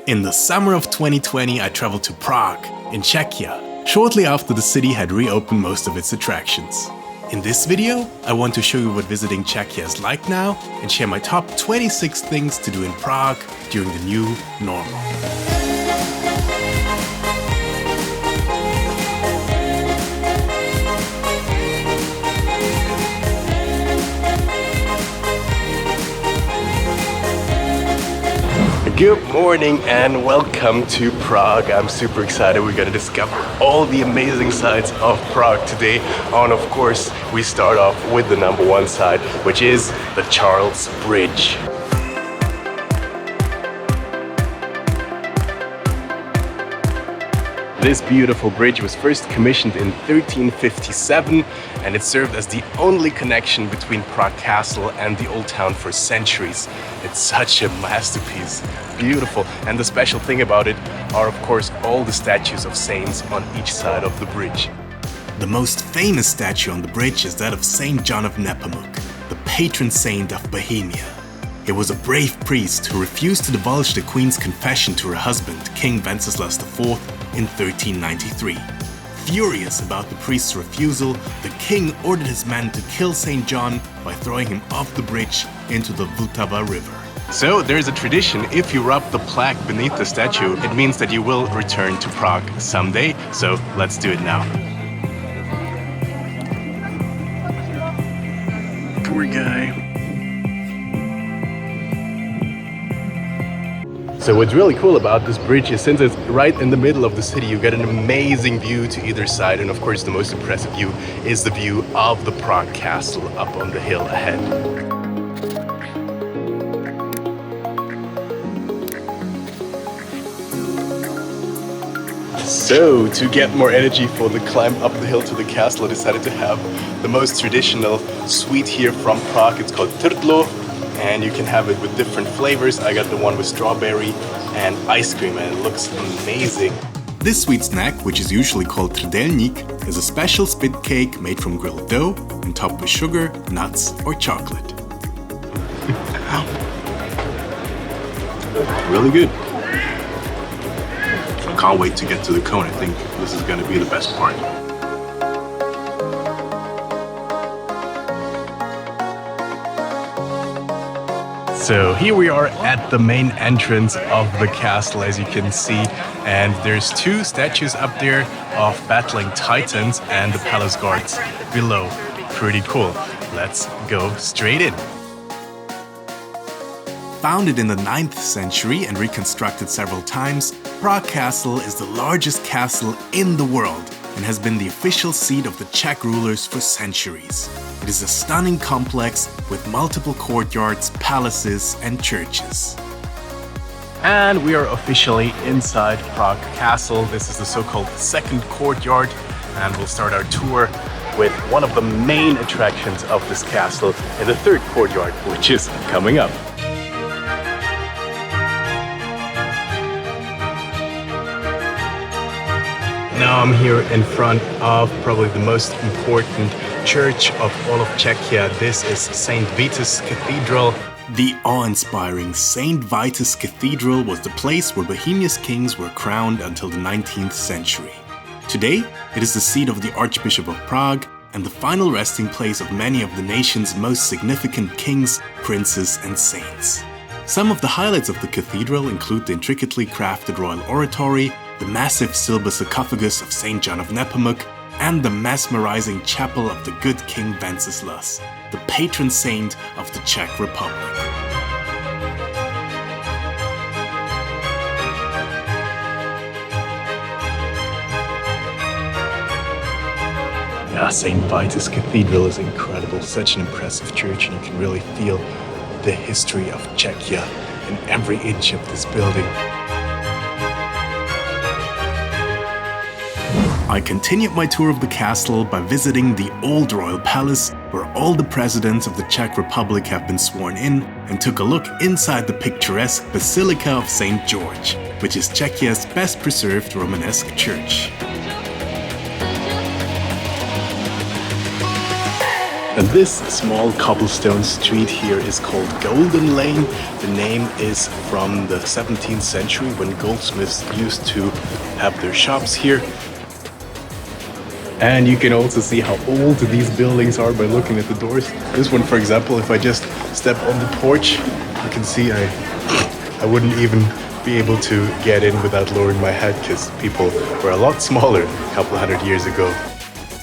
In the summer of 2020, I traveled to Prague, in Czechia, shortly after the city had reopened most of its attractions. In this video, I want to show you what visiting Czechia is like now and share my top 26 things to do in Prague during the new normal. Good morning and welcome to Prague. I'm super excited. We're gonna discover all the amazing sides of Prague today. And of course, we start off with the number one side, which is the Charles Bridge. This beautiful bridge was first commissioned in 1357 and it served as the only connection between Prague Castle and the Old Town for centuries. It's such a masterpiece, beautiful. And the special thing about it are of course all the statues of saints on each side of the bridge. The most famous statue on the bridge is that of Saint John of Nepomuk, the patron saint of Bohemia. He was a brave priest who refused to divulge the queen's confession to her husband, King Wenceslas IV, in 1393. Furious about the priest's refusal, the king ordered his men to kill St. John by throwing him off the bridge into the Vltava river. So there's a tradition, if you rub the plaque beneath the statue, it means that you will return to Prague someday. So let's do it now. Poor guy. So what's really cool about this bridge is since it's right in the middle of the city, you get an amazing view to either side, and of course the most impressive view is the view of the Prague Castle up on the hill ahead. So to get more energy for the climb up the hill to the castle, I decided to have the most traditional sweet here from Prague. It's called Trtlo. And you can have it with different flavors. I got the one with strawberry and ice cream and it looks amazing. This sweet snack, which is usually called trdelník, is a special spit cake made from grilled dough and topped with sugar, nuts or chocolate. Really good. I can't wait to get to the cone. I think this is going to be the best part. So here we are at the main entrance of the castle, as you can see, and there's two statues up there of battling titans and the palace guards below. Pretty cool. Let's go straight in. Founded in the 9th century and reconstructed several times, Prague Castle is the largest castle in the world and has been the official seat of the Czech rulers for centuries. It is a stunning complex with multiple courtyards, palaces and churches. And we are officially inside Prague Castle. This is the so-called second courtyard, and we'll start our tour with one of the main attractions of this castle in the third courtyard, which is coming up. Now I'm here in front of probably the most important church of all of Czechia. This is St. Vitus Cathedral. The awe-inspiring St. Vitus Cathedral was the place where Bohemia's kings were crowned until the 19th century. Today, it is the seat of the Archbishop of Prague and the final resting place of many of the nation's most significant kings, princes and saints. Some of the highlights of the cathedral include the intricately crafted royal oratory, the massive silver sarcophagus of Saint John of Nepomuk, and the mesmerizing chapel of the good King Wenceslas, the patron saint of the Czech Republic. Yeah, St. Vitus Cathedral is incredible, such an impressive church, and you can really feel the history of Czechia in every inch of this building. I continued my tour of the castle by visiting the old royal palace, where all the presidents of the Czech Republic have been sworn in, and took a look inside the picturesque Basilica of St. George, which is Czechia's best preserved Romanesque church. And this small cobblestone street here is called Golden Lane. The name is from the 17th century when goldsmiths used to have their shops here. And you can also see how old these buildings are by looking at the doors. This one, for example, if I just step on the porch, you can see I wouldn't even be able to get in without lowering my head because people were a lot smaller a couple hundred years ago.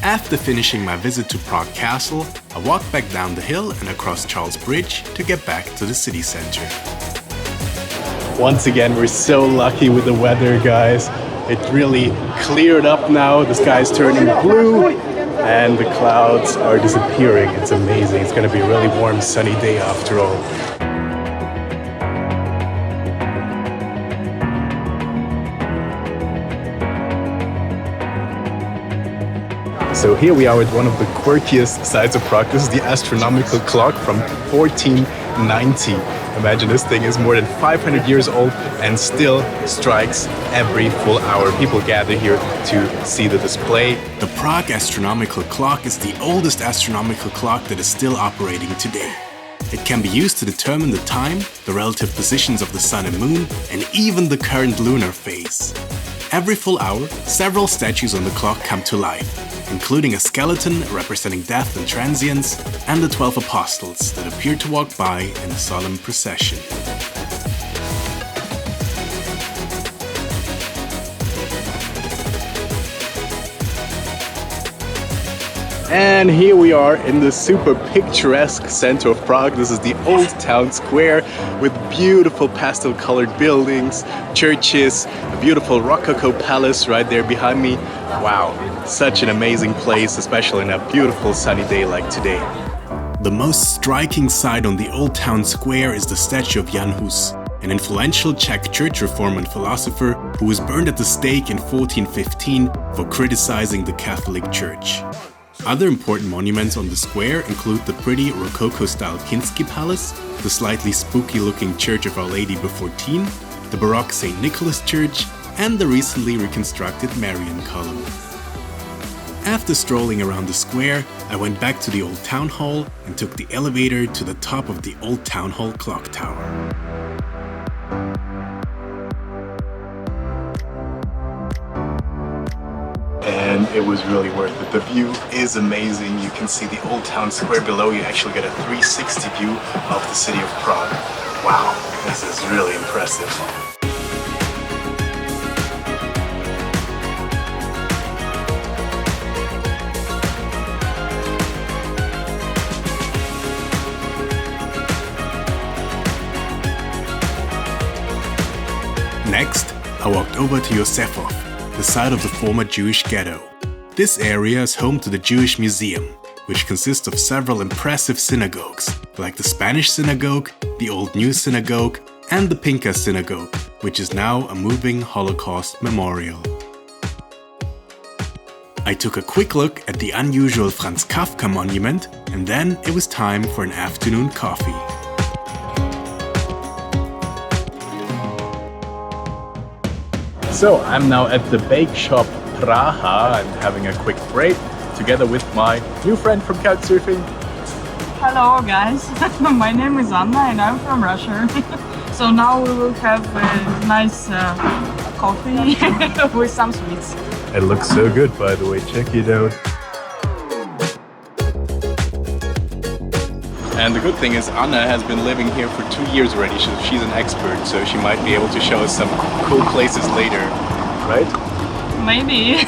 After finishing my visit to Prague Castle, I walked back down the hill and across Charles Bridge to get back to the city center. Once again, we're so lucky with the weather, guys. It really cleared up now. The sky is turning blue and the clouds are disappearing. It's amazing. It's going to be a really warm, sunny day after all. So here we are at one of the quirkiest sites of Prague. This is the astronomical clock from 1490. Imagine this thing is more than 500 years old and still strikes every full hour. People gather here to see the display. The Prague astronomical clock is the oldest astronomical clock that is still operating today. It can be used to determine the time, the relative positions of the sun and moon, and even the current lunar phase. Every full hour, several statues on the clock come to life, including a skeleton representing death and transience, and the 12 apostles that appear to walk by in a solemn procession. And here we are in the super picturesque center of Prague. This is the old town square with beautiful pastel-colored buildings, churches, a beautiful Rococo palace right there behind me. Wow, such an amazing place, especially on a beautiful sunny day like today. The most striking sight on the old town square is the statue of Jan Hus, an influential Czech church reformer and philosopher who was burned at the stake in 1415 for criticizing the Catholic Church. Other important monuments on the square include the pretty Rococo-style Kinsky Palace, the slightly spooky-looking Church of Our Lady Before Teen, the Baroque St. Nicholas Church, and the recently reconstructed Marian Column. After strolling around the square, I went back to the old town hall and took the elevator to the top of the old town hall clock tower. And it was really worth it. The view is amazing. You can see the old town square below. You actually get a 360 view of the city of Prague. Wow, this is really impressive. Next, I walked over to Josefov, the site of the former Jewish ghetto. This area is home to the Jewish Museum, which consists of several impressive synagogues, like the Spanish Synagogue, the Old New Synagogue, and the Pinkas Synagogue, which is now a moving Holocaust memorial. I took a quick look at the unusual Franz Kafka monument, and then it was time for an afternoon coffee. So I'm now at the bake shop Praha and having a quick break together with my new friend from Couchsurfing. Hello guys, my name is Anna and I'm from Russia. So now we will have a nice coffee with some sweets. It looks so good, by the way, check it out. And the good thing is Anna has been living here for 2 years already, so she's an expert, so she might be able to show us some cool places later, right? Maybe.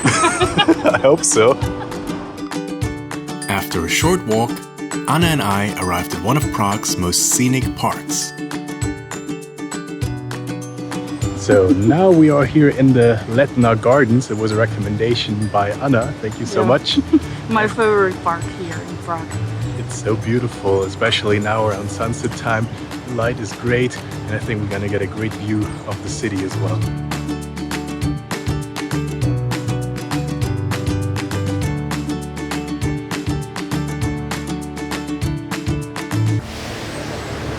I hope so. After a short walk, Anna and I arrived at one of Prague's most scenic parks. So now we are here in the Letná Gardens. It was a recommendation by Anna. Thank you so much. My favorite park here in Prague. It's so beautiful, especially now around sunset time. The light is great, and I think we're gonna get a great view of the city as well.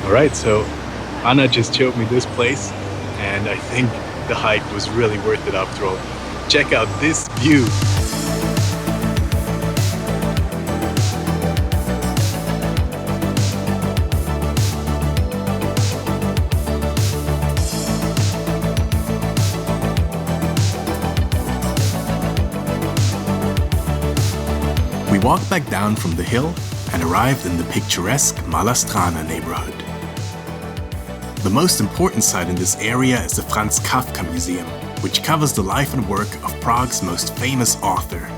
Alright, so Anna just showed me this place, and I think the hike was really worth it after all. Check out this view. We walked back down from the hill and arrived in the picturesque Mala Strana neighborhood. The most important site in this area is the Franz Kafka Museum, which covers the life and work of Prague's most famous author.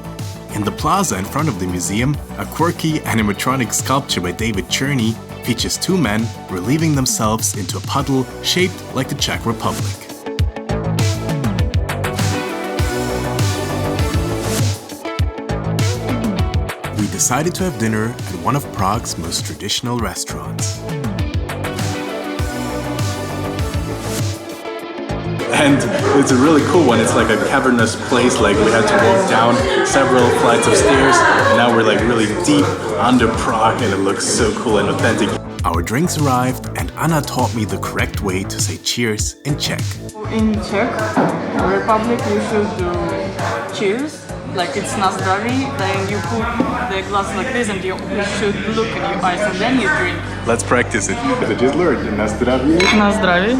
In the plaza in front of the museum, a quirky animatronic sculpture by David Cherney features two men relieving themselves into a puddle shaped like the Czech Republic. We decided to have dinner at one of Prague's most traditional restaurants. And it's a really cool one. It's like a cavernous place. Like we had to walk down several flights of stairs, and now we're like really deep under Prague, and it looks so cool and authentic. Our drinks arrived, and Anna taught me the correct way to say cheers in Czech. In Czech Republic, you should do cheers, like it's na zdraví. Then you put the glass like this, and you should look in your eyes, and then you drink. Let's practice it. I just learned. Na zdraví. Na zdraví.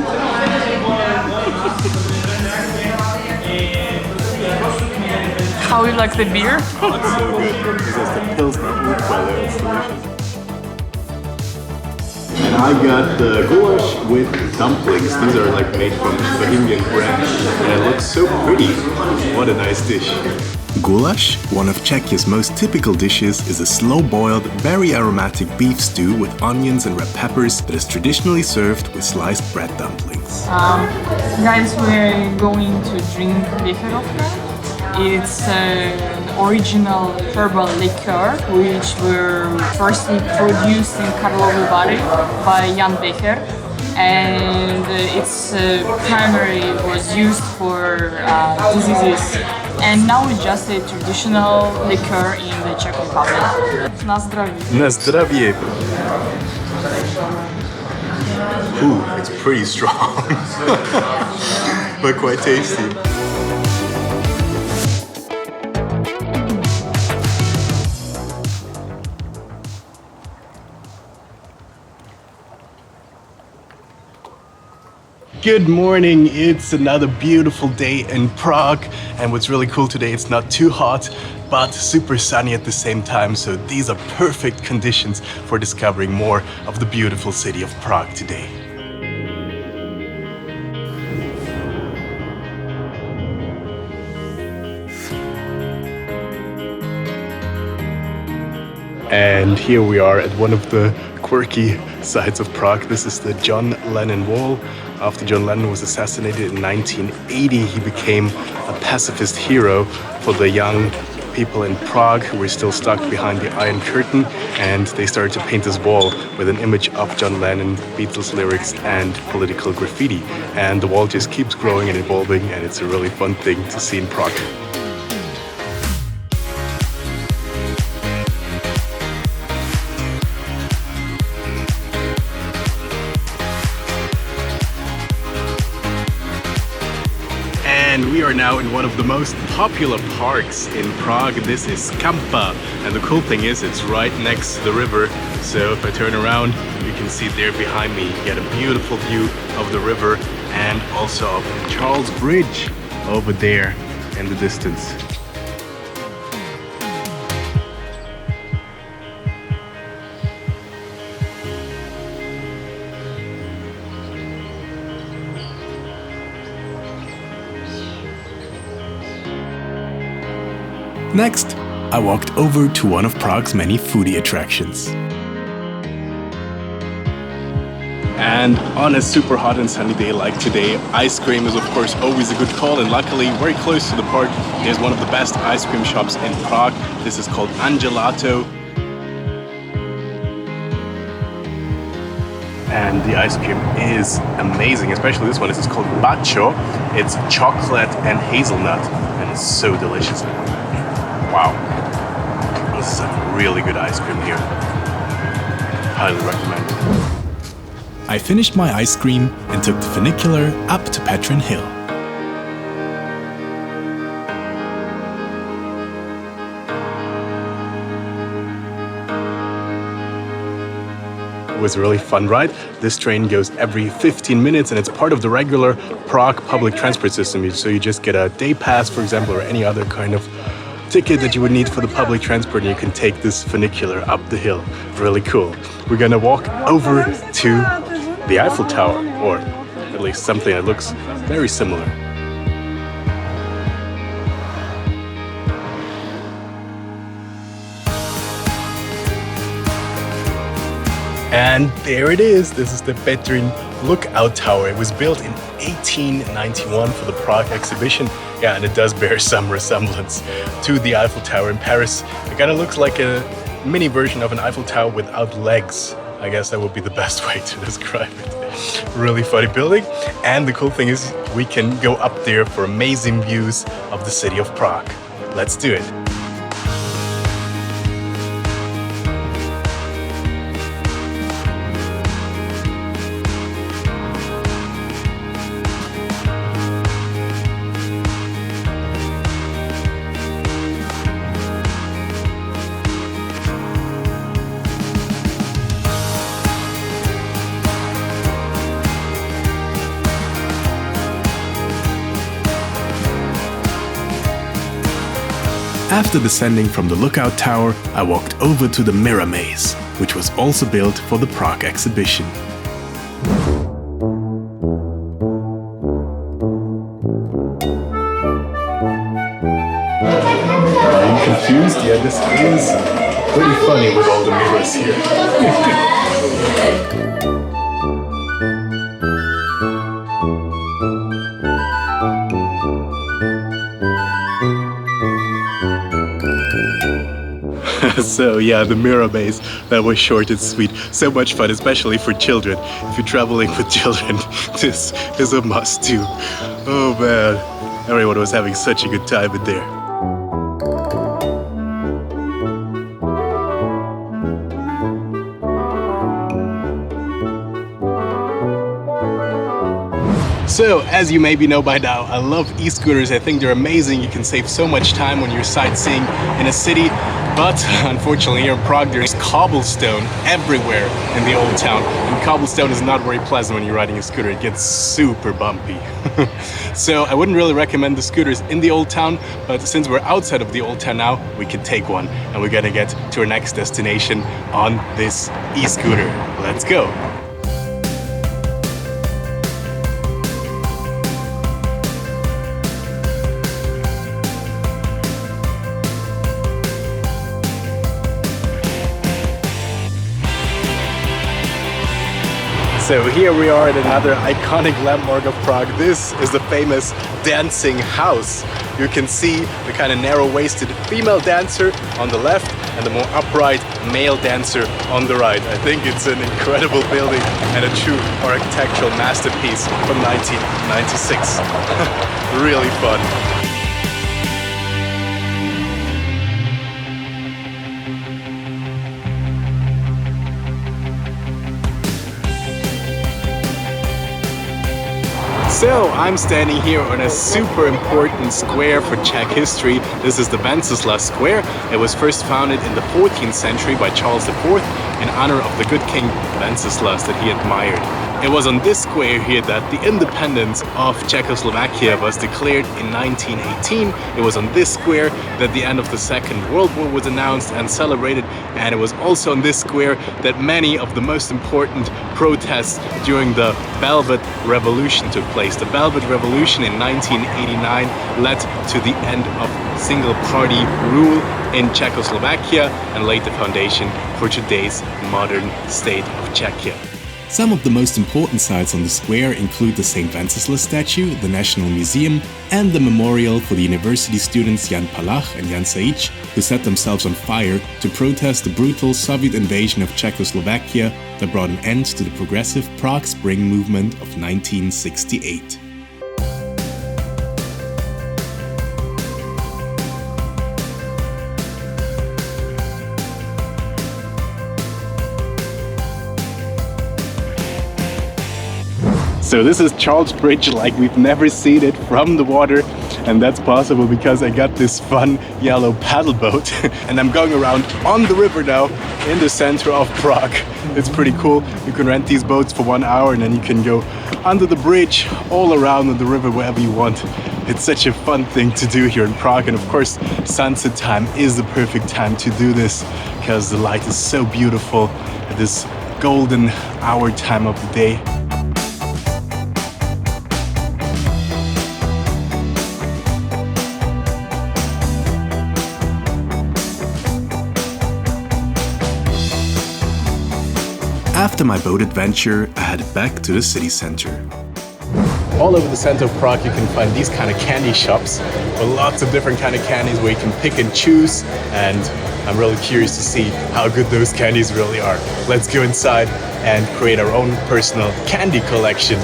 How you like the beer? It's so good. This is the Pilsner Urquell. It's delicious. And I got the goulash with dumplings. These are like made from Bohemian bread, and it looks so pretty. What a nice dish. Goulash, one of Czechia's most typical dishes, is a slow-boiled, very aromatic beef stew with onions and red peppers that is traditionally served with sliced bread dumplings. Guys, we're going to drink Becherovka. It's an original herbal liqueur which were firstly produced in Karlovy Vary by Jan Becher, and its primary was used for diseases. And now it's just a traditional liqueur in the Czech Republic. Na zdraví. Na zdravie. Ooh, it's pretty strong, but quite tasty. Good morning, it's another beautiful day in Prague, and what's really cool today, it's not too hot but super sunny at the same time, so these are perfect conditions for discovering more of the beautiful city of Prague today. And here we are at one of the quirky sides of Prague. This is the John Lennon Wall. After John Lennon was assassinated in 1980, he became a pacifist hero for the young people in Prague who were still stuck behind the Iron Curtain, and they started to paint this wall with an image of John Lennon, Beatles lyrics, and political graffiti. And the wall just keeps growing and evolving, and it's a really fun thing to see in Prague. And we are now in one of the most popular parks in Prague. This is Kampa, and the cool thing is it's right next to the river. So if I turn around, you can see there behind me, you get a beautiful view of the river and also of Charles Bridge over there in the distance. Next, I walked over to one of Prague's many foodie attractions. And on a super hot and sunny day like today, ice cream is of course always a good call, and luckily very close to the park there's one of the best ice cream shops in Prague. This is called Angelato. And the ice cream is amazing, especially this one. This is called Baccio. It's chocolate and hazelnut, and it's so delicious. Wow, this is some really good ice cream here. Highly recommend it. I finished my ice cream and took the funicular up to Petrin Hill. It was a really fun ride. This train goes every 15 minutes and it's part of the regular Prague public transport system. So you just get a day pass, for example, or any other kind of ticket that you would need for the public transport, and you can take this funicular up the hill. Really cool. We're gonna walk over to the Eiffel Tower, or at least something that looks very similar. And there it is. This is the Petrin Lookout Tower. It was built in 1891 for the Prague exhibition. Yeah, and it does bear some resemblance to the Eiffel Tower in Paris. It kind of looks like a mini version of an Eiffel Tower without legs. I guess that would be the best way to describe it. Really funny building. And the cool thing is we can go up there for amazing views of the city of Prague. Let's do it. After descending from the lookout tower, I walked over to the Mirror Maze, which was also built for the Prague exhibition. Are you confused? Yeah, this is pretty funny with all the mirrors here. So yeah, the Mirror Maze, that was short and sweet. So much fun, especially for children. If you're traveling with children, this is a must do. Oh man, everyone was having such a good time in there. So, as you maybe know by now, I love e-scooters. I think they're amazing. You can save so much time when you're sightseeing in a city. But unfortunately here in Prague there's cobblestone everywhere in the old town. And cobblestone is not very pleasant when you're riding a scooter. It gets super bumpy. So I wouldn't really recommend the scooters in the old town, but since we're outside of the old town now, we can take one. And we're gonna get to our next destination on this e-scooter. Let's go. So here we are at another iconic landmark of Prague. This is the famous dancing house. You can see the kind of narrow-waisted female dancer on the left and the more upright male dancer on the right. I think it's an incredible building and a true architectural masterpiece from 1996. Really fun. So I'm standing here on a super important square for Czech history. This is the Wenceslas Square. It was first founded in the 14th century by Charles IV in honor of the good king Wenceslas that he admired. It was on this square here that the independence of Czechoslovakia was declared in 1918. It was on this square that the end of the Second World War was announced and celebrated, and it was also on this square that many of the most important protests during the Velvet Revolution took place. The Velvet Revolution in 1989 led to the end of single-party rule in Czechoslovakia and laid the foundation for today's modern state of Czechia. Some of the most important sites on the square include the St. Wenceslas statue, the National Museum, and the memorial for the university students Jan Palach and Jan Sajic, who set themselves on fire to protest the brutal Soviet invasion of Czechoslovakia that brought an end to the progressive Prague Spring movement of 1968. So this is Charles Bridge like we've never seen it from the water, and that's possible because I got this fun yellow paddle boat and I'm going around on the river now in the center of Prague. It's pretty cool. You can rent these boats for 1 hour and then you can go under the bridge all around on the river wherever you want. It's such a fun thing to do here in Prague, and of course sunset time is the perfect time to do this because the light is so beautiful at this golden hour time of the day. After my boat adventure, I headed back to the city center. All over the center of Prague you can find these kind of candy shops with lots of different kind of candies where you can pick and choose, and I'm really curious to see how good those candies really are. Let's go inside and create our own personal candy collection.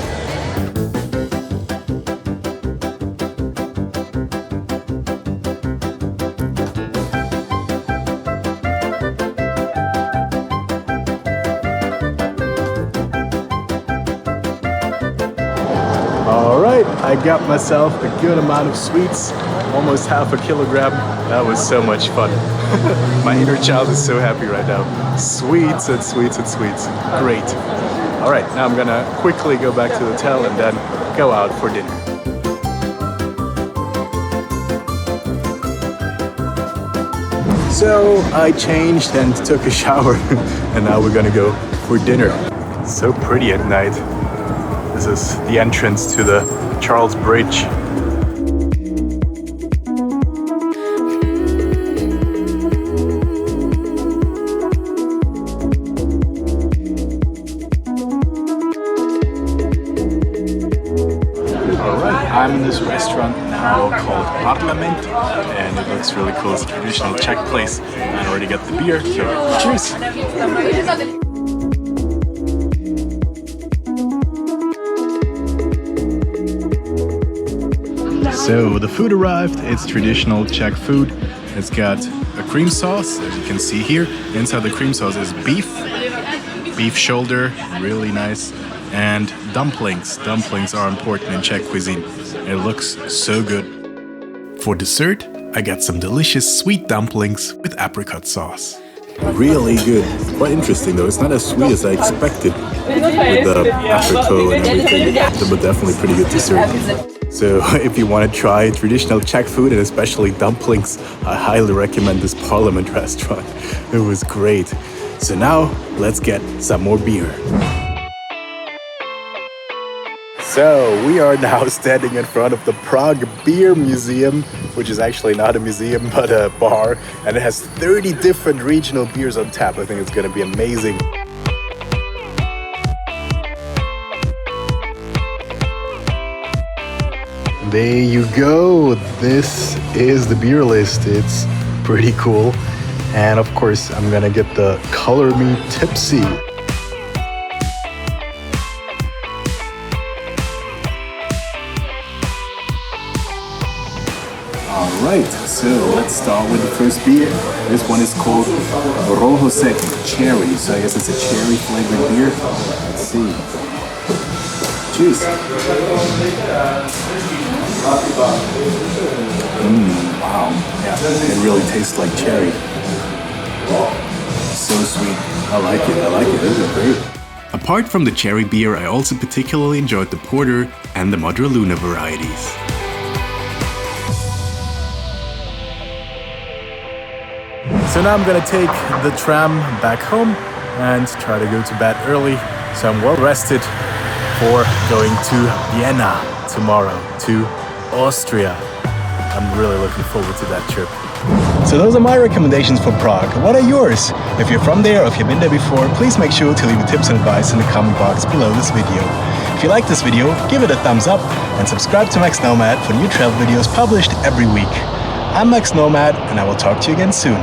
Alright, I got myself a good amount of sweets, almost half a kilogram. That was so much fun. My inner child is so happy right now. Sweets and sweets and sweets. Great. Alright, now I'm gonna quickly go back to the hotel and then go out for dinner. So I changed and took a shower and now we're gonna go for dinner. It's so pretty at night. This is the entrance to the Charles Bridge. Alright, I'm in this restaurant now called Parlament, and it looks really cool. It's a traditional Czech place. I already got the beer, so cheers! So the food arrived. It's traditional Czech food. It's got a cream sauce, as you can see here. Inside the cream sauce is beef shoulder, really nice, and dumplings. Dumplings are important in Czech cuisine. It looks so good. For dessert, I got some delicious sweet dumplings with apricot sauce. Really good. Quite interesting though, it's not as sweet as I expected with the apricot and everything, but definitely pretty good dessert. So if you want to try traditional Czech food and especially dumplings, I highly recommend this Parlament restaurant. It was great. So now let's get some more beer. So we are now standing in front of the Prague Beer Museum, which is actually not a museum but a bar, and it has 30 different regional beers on tap. I think it's going to be amazing. There you go. This is the beer list. It's pretty cool. And of course, I'm gonna get the Color Me Tipsy. Alright, so let's start with the first beer. This one is called Rohosek Cherry. So I guess it's a cherry flavored beer. Let's see. Cheers. Wow. Yeah, it really tastes like cherry. So sweet. I like it. This is great. Apart from the cherry beer, I also particularly enjoyed the porter and the Modra Luna varieties. So now I'm gonna take the tram back home and try to go to bed early, so I'm well rested for going to Vienna tomorrow, to Austria. I'm really looking forward to that trip. So those are my recommendations for Prague. What are yours? If you're from there or if you've been there before, please make sure to leave the tips and advice in the comment box below this video. If you like this video, give it a thumbs up and subscribe to Max Nomad for new travel videos published every week. I'm Max Nomad and I will talk to you again soon.